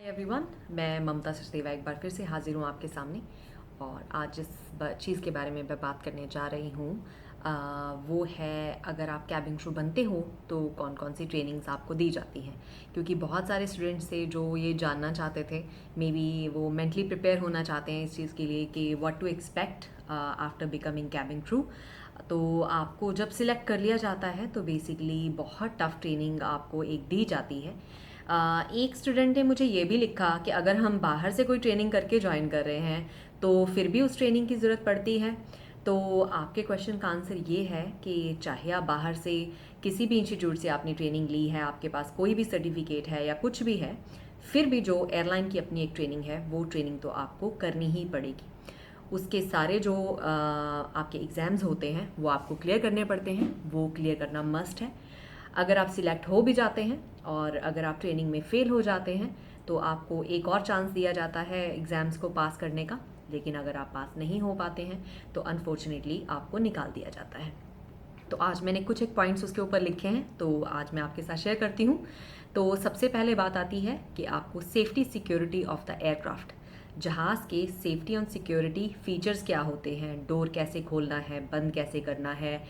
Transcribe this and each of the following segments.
Everyone, मैं ममता सचदेवा एक बार फिर से हाजिर हूँ आपके सामने। और आज जिस चीज़ के बारे में मैं बात करने जा रही हूँ वो है, अगर आप कैबिन क्रू बनते हो तो कौन कौन सी ट्रेनिंग्स आपको दी जाती हैं। क्योंकि बहुत सारे स्टूडेंट्स थे जो ये जानना चाहते थे, मे बी वो मेंटली प्रिपेयर होना चाहते हैं इस चीज़ के लिए कि what to expect after becoming cabin crew. तो आपको जब सिलेक्ट कर लिया जाता है तो बेसिकली बहुत टफ ट्रेनिंग आपको एक दी जाती है। एक स्टूडेंट ने मुझे ये भी लिखा कि अगर हम बाहर से कोई ट्रेनिंग करके ज्वाइन कर रहे हैं तो फिर भी उस ट्रेनिंग की ज़रूरत पड़ती है। तो आपके क्वेश्चन का आंसर ये है कि चाहे आप बाहर से किसी भी इंस्टीट्यूट से आपने ट्रेनिंग ली है, आपके पास कोई भी सर्टिफिकेट है या कुछ भी है, फिर भी जो एयरलाइन की अपनी एक ट्रेनिंग है वो ट्रेनिंग तो आपको करनी ही पड़ेगी। उसके सारे जो आपके एग्ज़ाम्स होते हैं वो आपको क्लियर करने पड़ते हैं, वो क्लियर करना मस्ट है। अगर आप सिलेक्ट हो भी जाते हैं और अगर आप ट्रेनिंग में फ़ेल हो जाते हैं तो आपको एक और चांस दिया जाता है एग्ज़ाम्स को पास करने का। लेकिन अगर आप पास नहीं हो पाते हैं तो अनफॉर्चुनेटली आपको निकाल दिया जाता है। तो आज मैंने कुछ एक पॉइंट्स उसके ऊपर लिखे हैं, तो आज मैं आपके साथ शेयर करती हूँ। तो सबसे पहले बात आती है कि आपको safety security of the aircraft, जहाज़ के सेफ्टी और सिक्योरिटी फीचर्स क्या होते हैं, डोर कैसे खोलना है, बंद कैसे करना है,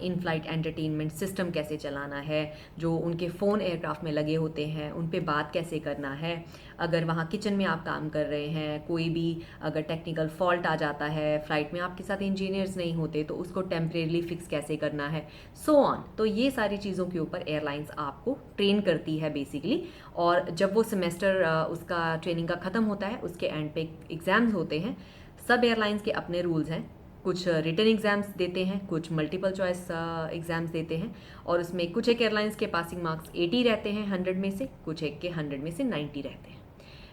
इन फ्लाइट एंटरटेनमेंट सिस्टम कैसे चलाना है, जो उनके फ़ोन एयरक्राफ्ट में लगे होते हैं उन पे बात कैसे करना है, अगर वहाँ किचन में आप काम कर रहे हैं कोई भी अगर टेक्निकल फॉल्ट आ जाता है, फ़्लाइट में आपके साथ इंजीनियर्स नहीं होते तो उसको टेम्परेरी फिक्स कैसे करना है, सो ऑन। तो ये सारी चीज़ों के ऊपर एयरलाइंस आपको ट्रेन करती है बेसिकली। और जब वो सेमेस्टर उसका ट्रेनिंग का ख़त्म होता है उसके एंड पे एग्ज़ाम्स होते हैं। सब एयरलाइंस के अपने रूल्स हैं, कुछ रिटन एग्ज़ाम्स देते हैं, कुछ मल्टीपल चॉइस एग्ज़ाम्स देते हैं। और उसमें कुछ एक एयरलाइंस के पासिंग मार्क्स 80 रहते हैं 100 में से, कुछ एक के 100 में से 90 रहते हैं।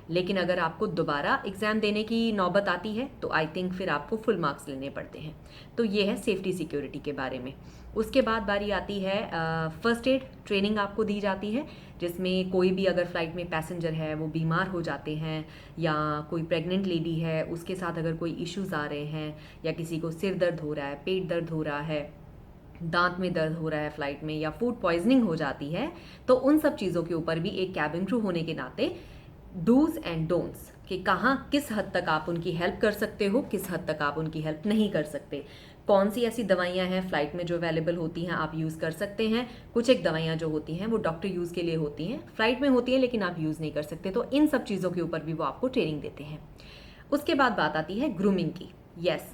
लेकिन अगर आपको दोबारा एग्ज़ाम देने की नौबत आती है तो आई थिंक फिर आपको फुल मार्क्स लेने पड़ते हैं। तो ये है सेफ्टी सिक्योरिटी के बारे में। उसके बाद बारी आती है फर्स्ट एड ट्रेनिंग आपको दी जाती है, जिसमें कोई भी अगर फ़्लाइट में पैसेंजर है वो बीमार हो जाते हैं या कोई प्रेग्नेंट लेडी है उसके साथ अगर कोई इश्यूज़ आ रहे हैं या किसी को सिर दर्द हो रहा है, पेट दर्द हो रहा है, दांत में दर्द हो रहा है फ़्लाइट में, या फूड पॉइजनिंग हो जाती है, तो उन सब चीज़ों के ऊपर भी एक कैबिन क्रू होने के नाते डूज एंड डोंट्स कि कहाँ किस हद तक आप उनकी हेल्प कर सकते हो, किस हद तक आप उनकी हेल्प नहीं कर सकते, कौन सी ऐसी दवाइयाँ हैं फ़्लाइट में जो अवेलेबल होती हैं आप यूज़ कर सकते हैं, कुछ एक दवाइयाँ जो होती हैं वो डॉक्टर यूज़ के लिए होती हैं, फ़्लाइट में होती हैं लेकिन आप यूज़ नहीं कर सकते। तो इन सब चीज़ों के ऊपर भी वो आपको ट्रेनिंग देते हैं। उसके बाद बात आती है ग्रूमिंग की। यस,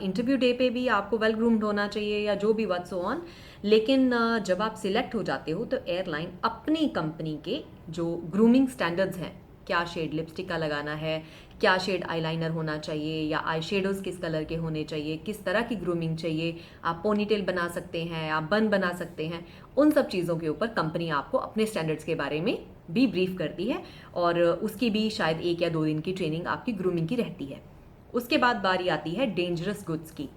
इंटरव्यू डे पे भी आपको वेल ग्रूम्ड होना चाहिए या जो भी व्हाट्स ऑन। लेकिन जब आप सिलेक्ट हो जाते हो तो एयरलाइन अपनी कंपनी के जो ग्रूमिंग स्टैंडर्ड्स हैं, क्या शेड लिपस्टिक का लगाना है, क्या शेड आईलाइनर होना चाहिए या आई शेडोज़ किस कलर के होने चाहिए, किस तरह की ग्रूमिंग चाहिए, आप पोनीटेल बना सकते हैं, आप बन बना सकते हैं, उन सब चीज़ों के ऊपर कंपनी आपको अपने स्टैंडर्ड्स के बारे में भी ब्रीफ करती है। और उसकी भी शायद 1 या 2 दिन की ट्रेनिंग आपकी ग्रूमिंग की रहती है। उसके बाद बारी आती है डेंजरस गुड्स की।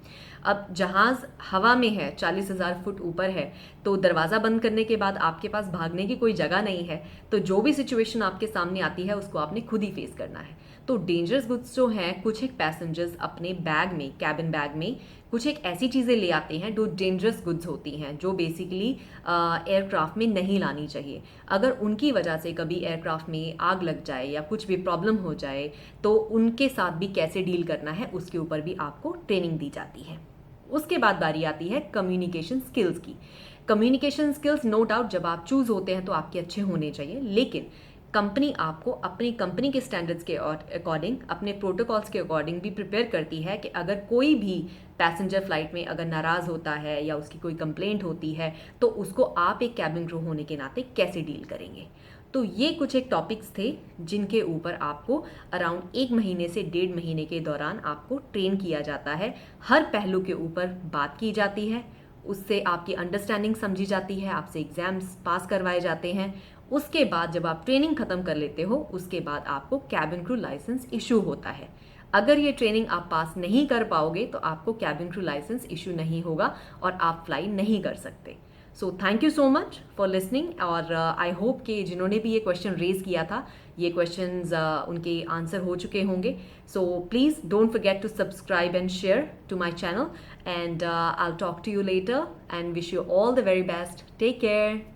अब जहाज़ हवा में है, 40,000 फुट ऊपर है, तो दरवाज़ा बंद करने के बाद आपके पास भागने की कोई जगह नहीं है, तो जो भी सिचुएशन आपके सामने आती है उसको आपने खुद ही फेस करना है। तो डेंजरस गुड्स जो हैं, कुछ एक पैसेंजर्स अपने बैग में, कैबिन बैग में कुछ एक ऐसी चीज़ें ले आते हैं जो डेंजरस गुड्स होती हैं, जो बेसिकली एयरक्राफ्ट में नहीं लानी चाहिए। अगर उनकी वजह से कभी एयरक्राफ्ट में आग लग जाए या कुछ भी प्रॉब्लम हो जाए तो उनके साथ भी कैसे डील करना है उसके ऊपर भी आपको ट्रेनिंग दी जाती है। उसके बाद बारी आती है कम्युनिकेशन स्किल्स की। कम्युनिकेशन स्किल्स नो डाउट जब आप चूज़ होते हैं तो आपके अच्छे होने चाहिए, लेकिन कंपनी आपको अपनी कंपनी के स्टैंडर्ड्स के अकॉर्डिंग, अपने प्रोटोकॉल्स के अकॉर्डिंग भी प्रिपेयर करती है कि अगर कोई भी पैसेंजर फ्लाइट में अगर नाराज़ होता है या उसकी कोई कंप्लेंट होती है तो उसको आप एक कैबिन क्रू होने के नाते कैसे डील करेंगे। तो ये कुछ एक टॉपिक्स थे जिनके ऊपर आपको अराउंड 1 महीने से 1.5 महीने के दौरान आपको ट्रेन किया जाता है। हर पहलू के ऊपर बात की जाती है, उससे आपकी अंडरस्टैंडिंग समझी जाती है, आपसे एग्ज़ाम्स पास करवाए जाते हैं। उसके बाद जब आप ट्रेनिंग ख़त्म कर लेते हो उसके बाद आपको कैबिन क्रू लाइसेंस इशू होता है। अगर ये ट्रेनिंग आप पास नहीं कर पाओगे तो आपको कैबिन क्रू लाइसेंस इशू नहीं होगा और आप फ्लाई नहीं कर सकते। So thank you so much for listening. और आई होप कि जिन्होंने भी ये क्वेश्चन रेज किया था ये क्वेश्चंस उनके आंसर हो चुके होंगे। So please don't forget to subscribe and share to my channel and I will talk to you later and wish you all the very best. Take care.